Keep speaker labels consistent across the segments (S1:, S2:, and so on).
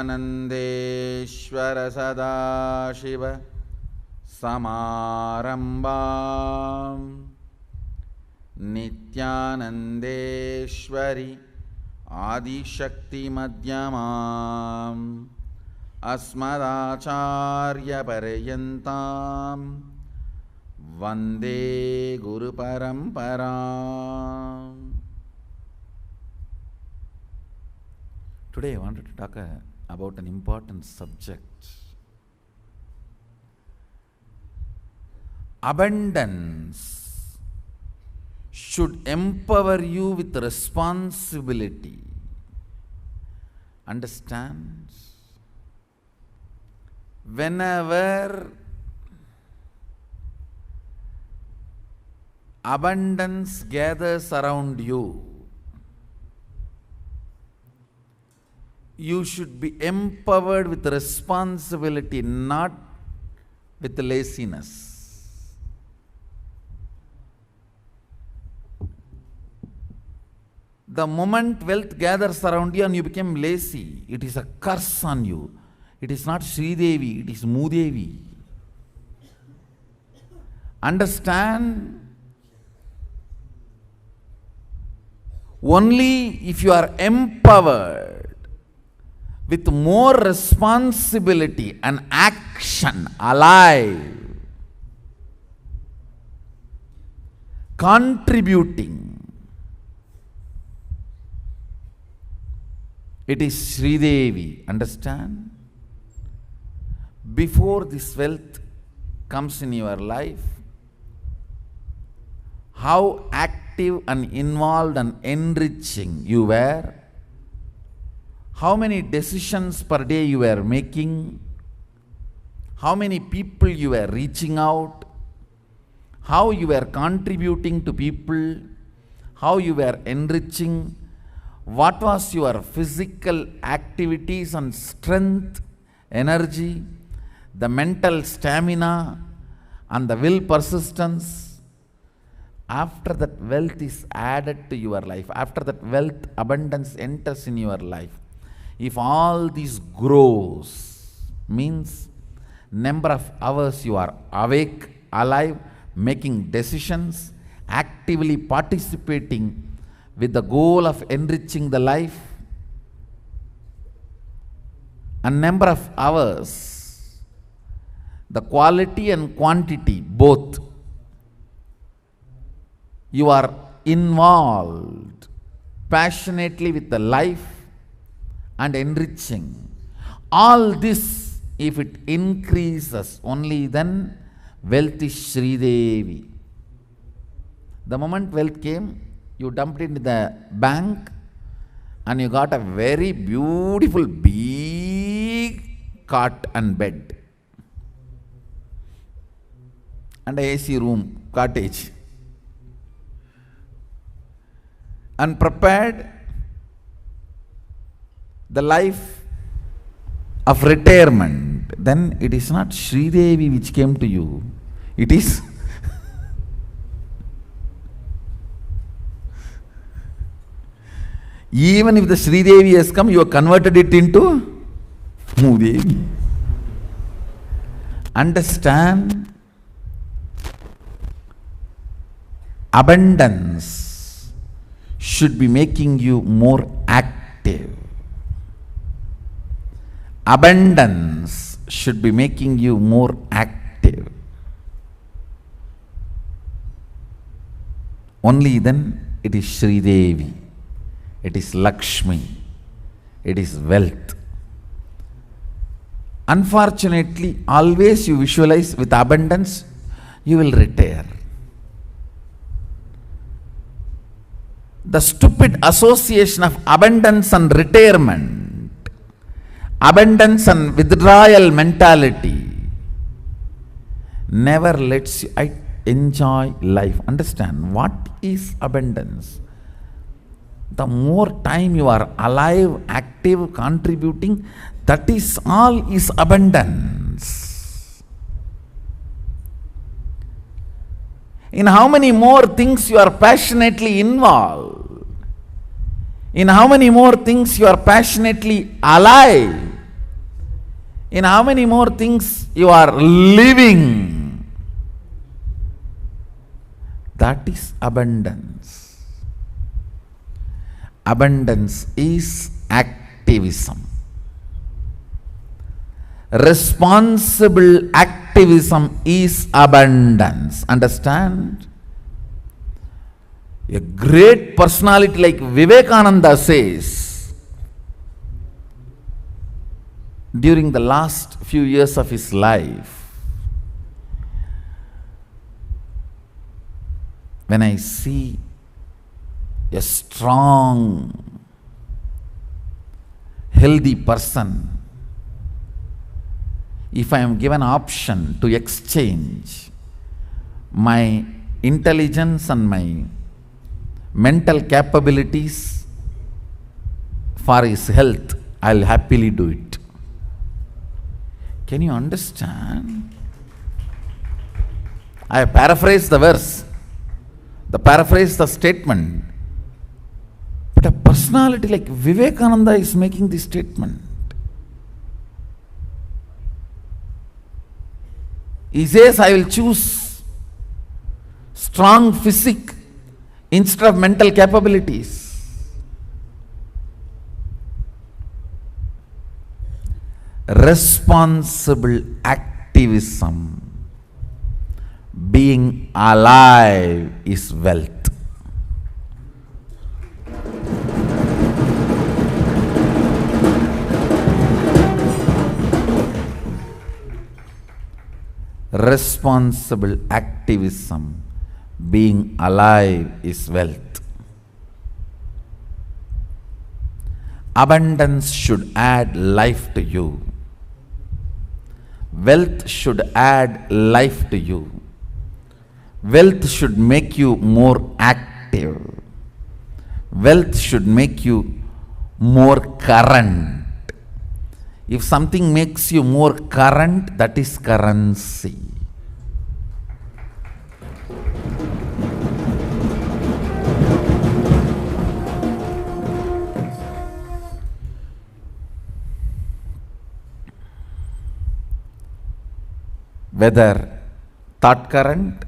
S1: नित्यानन्देश्वर सदाशिव समारम्भां नित्यानन्देश्वरि आदिशक्तिमध्यमाम् अस्मदाचार्यपर्यन्तां वन्दे गुरुपरम्पराम्. Today I wanted to talk about an important subject. Abundance should empower you with responsibility. Understand? Whenever abundance gathers around you, you should be empowered with responsibility, not with laziness. The moment wealth gathers around you and you become lazy, it is a curse on you. It is not Sridevi, it is Moodevi. Understand? Only if you are empowered with more responsibility and action, alive, contributing, it is Sridevi. Understand? Before this wealth comes in your life, how active and involved and enriching you were, how many decisions per day you were making, how many people you were reaching out, how you were contributing to people, how you were enriching, what was your physical activities and strength, energy, the mental stamina and the will persistence. After that wealth is added to your life, after that wealth abundance enters in your life, if all this grows, means number of hours you are awake, alive, making decisions, actively participating with the goal of enriching the life, a number of hours, the quality and quantity both, you are involved passionately with the life and enriching. All this, if it increases, only then wealth is Sridevi. The moment wealth came, you dumped it into the bank and you got a very beautiful big cot and bed and a AC room, cottage, and prepared the life of retirement. Then it is not Sridevi which came to you, it is even if the Sridevi has come, you have converted it into Moodevi. Understand? Abundance should be making you more active. Abundance should be making you more active. Only then it is Sridevi, it is Lakshmi, it is wealth. Unfortunately, always you visualize with abundance, you will retire. The stupid association of abundance and retirement, abundance and withdrawal mentality never lets you enjoy life. Understand what is abundance? The more time you are alive, active, contributing, that is all is abundance. In how many more things you are passionately involved, in how many more things you are passionately alive, In how many more things you are living. That is abundance. Abundance is activism. Responsible activism is abundance. Understand? A great personality like Vivekananda says, during the last few years of his life, when I see a strong, healthy person, if I am given option to exchange my intelligence and my mental capabilities for his health, I'll happily do it. Can you understand? I have paraphrased the verse, paraphrased the statement. But a personality like Vivekananda is making this statement. He says, I will choose strong physique instead of mental capabilities. Responsible activism, being alive, is wealth. Responsible activism, being alive, is wealth. Abundance should add life to you. Wealth should add life to you. Wealth should make you more active. Wealth should make you more current. If something makes you more current, that is currency. Whether thought current,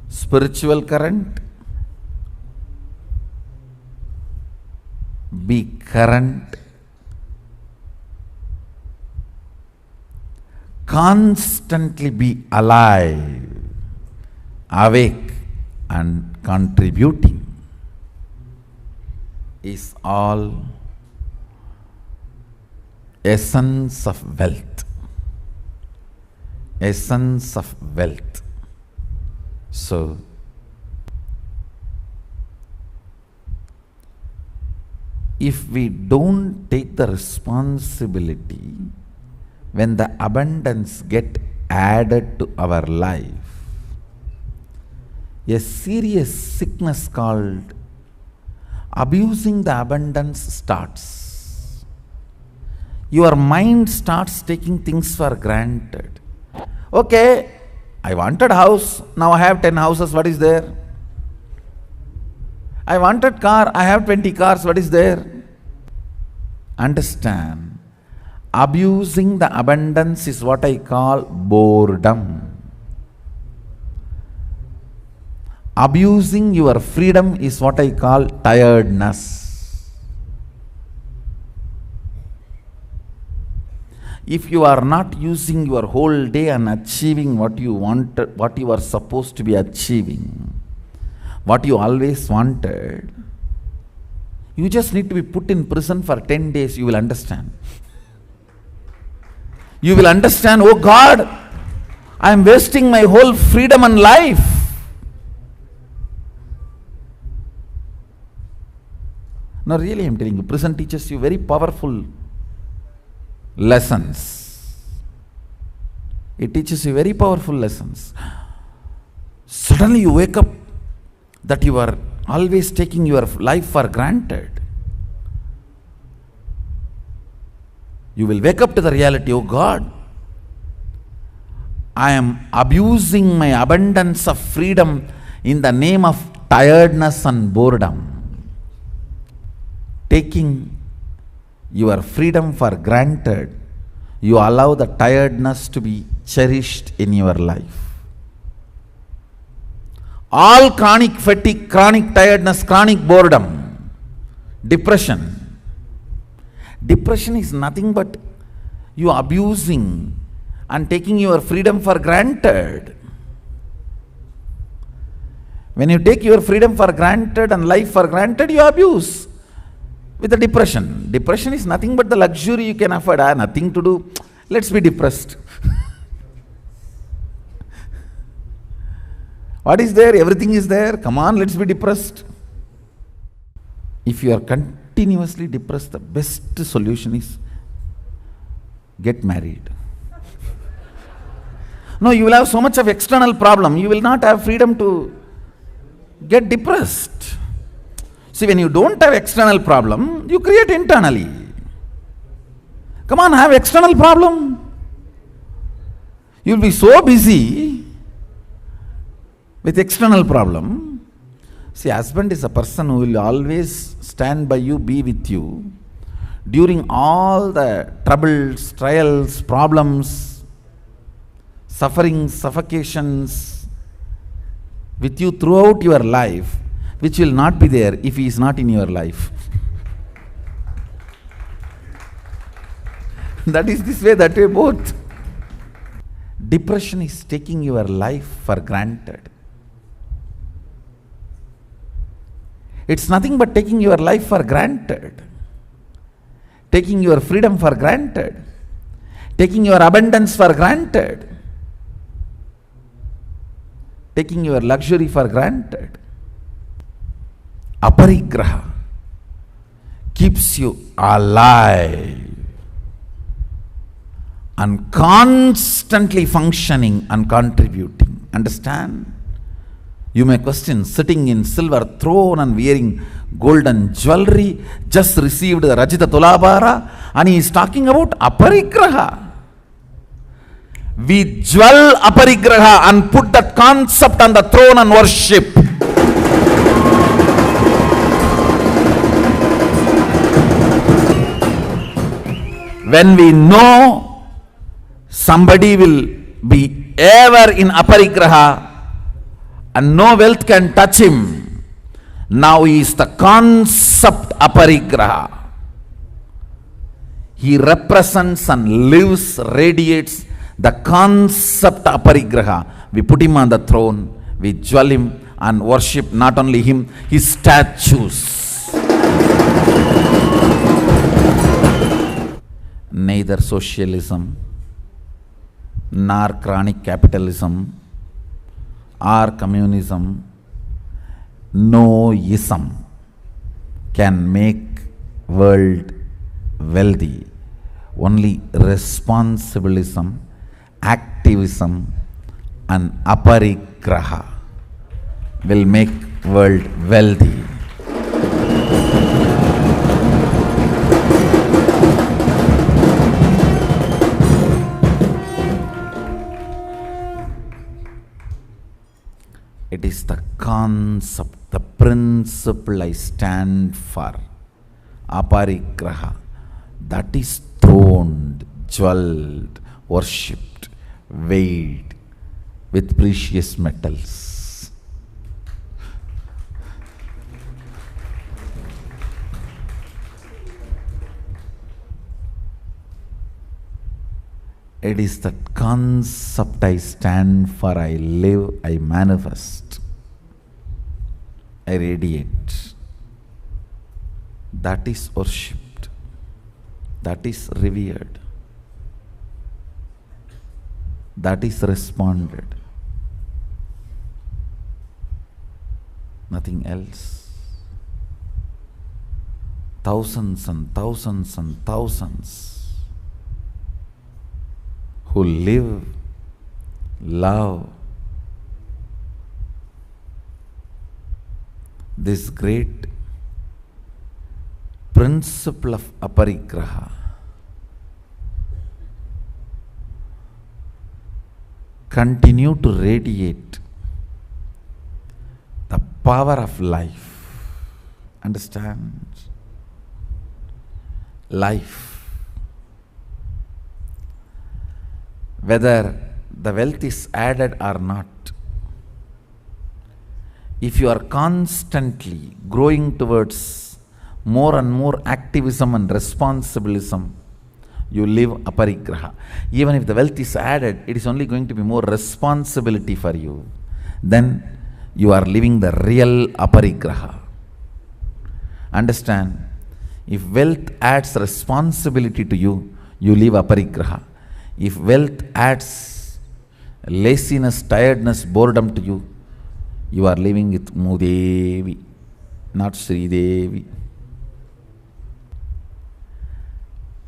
S1: spiritual current, be current. Constantly be alive, awake and contributing is all essence of wealth. Essence of wealth. So, if we don't take the responsibility, when the abundance get added to our life, a serious sickness called abusing the abundance starts. Your mind starts taking things for granted. Okay, I wanted house, now I have 10 houses, what is there? I wanted car, I have 20 cars, what is there? Understand, abusing the abundance is what I call boredom. Abusing your freedom is what I call tiredness. If you are not using your whole day and achieving what you wanted, what you are supposed to be achieving, what you always wanted, you just need to be put in prison for 10 days, you will understand. You will understand, oh God, I am wasting my whole freedom and life. No, really I am telling you, prison teaches you very powerful lessons. It teaches you very powerful lessons. Suddenly you wake up that you are always taking your life for granted. You will wake up to the reality, oh God, I am abusing my abundance of freedom in the name of tiredness and boredom. Taking your freedom for granted you allow the tiredness to be cherished in your life. All chronic fatigue, chronic tiredness, chronic boredom, depression. Depression is nothing but you abusing and taking your freedom for granted. When you take your freedom for granted and life for granted, you abuse with the depression. Depression is nothing but the luxury you can afford. Nothing to do. Let's be depressed. What is there? Everything is there. Come on, let's be depressed. If you are continuously depressed, the best solution is get married. No, you will have so much of external problem. You will not have freedom to get depressed. See, when you don't have external problem, you create internally. Come on, have external problem. You will be so busy with external problem. See, husband is a person who will always stand by you, be with you during all the troubles, trials, problems, sufferings, suffocations with you throughout your life, which will not be there if he is not in your life. That is this way, that way, both. Depression is taking your life for granted. It's nothing but taking your life for granted, taking your freedom for granted, taking your abundance for granted, taking your luxury for granted. Aparigraha keeps you alive and constantly functioning and contributing. Understand? You may question, sitting in silver throne and wearing golden jewelry, just received the Rajita Tulabhara, and he is talking about aparigraha. We jewel aparigraha and put that concept on the throne and worship. When we know somebody will be ever in aparigraha and no wealth can touch him, now he is the concept aparigraha. He represents and lives, radiates the concept aparigraha. We put him on the throne, we jewel him and worship not only him, his statues. Neither socialism nor chronic capitalism or communism, no ism can make world wealthy. Only responsibilism, activism and aparigraha will make world wealthy. It is the concept, the principle I stand for, aparigraha, that is throned, jeweled, worshipped, weighed with precious metals. It is that concept I stand for, I live, I manifest, I radiate. That is worshipped, that is revered, that is responded. Nothing else. Thousands and thousands and thousands who live, love this great principle of aparigraha, continue to radiate the power of life. Understand? Life. whether the wealth is added or not. If you are constantly growing towards more and more activism and responsibilism, you live aparigraha. Even if the wealth is added, it is only going to be more responsibility for you. Then you are living the real aparigraha. Understand, if wealth adds responsibility to you, you live aparigraha. If wealth adds laziness, tiredness, boredom to you, you are living with Mudevi, not Sridevi.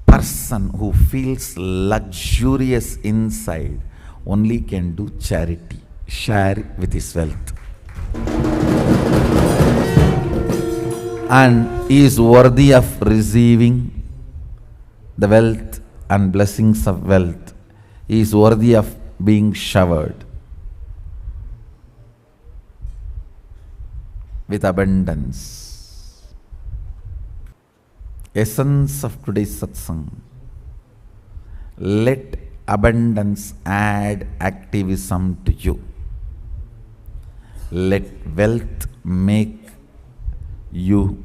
S1: Person who feels luxurious inside only can do charity, share with his wealth. And he is worthy of receiving the wealth and blessings of wealth. He is worthy of being showered with abundance. Essence of today's satsang. Let abundance add activism to you. Let wealth make you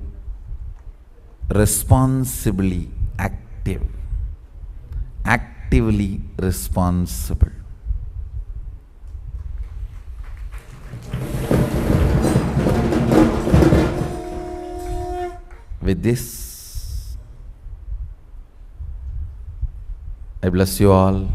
S1: responsibly active, actively responsible. With this, I bless you all.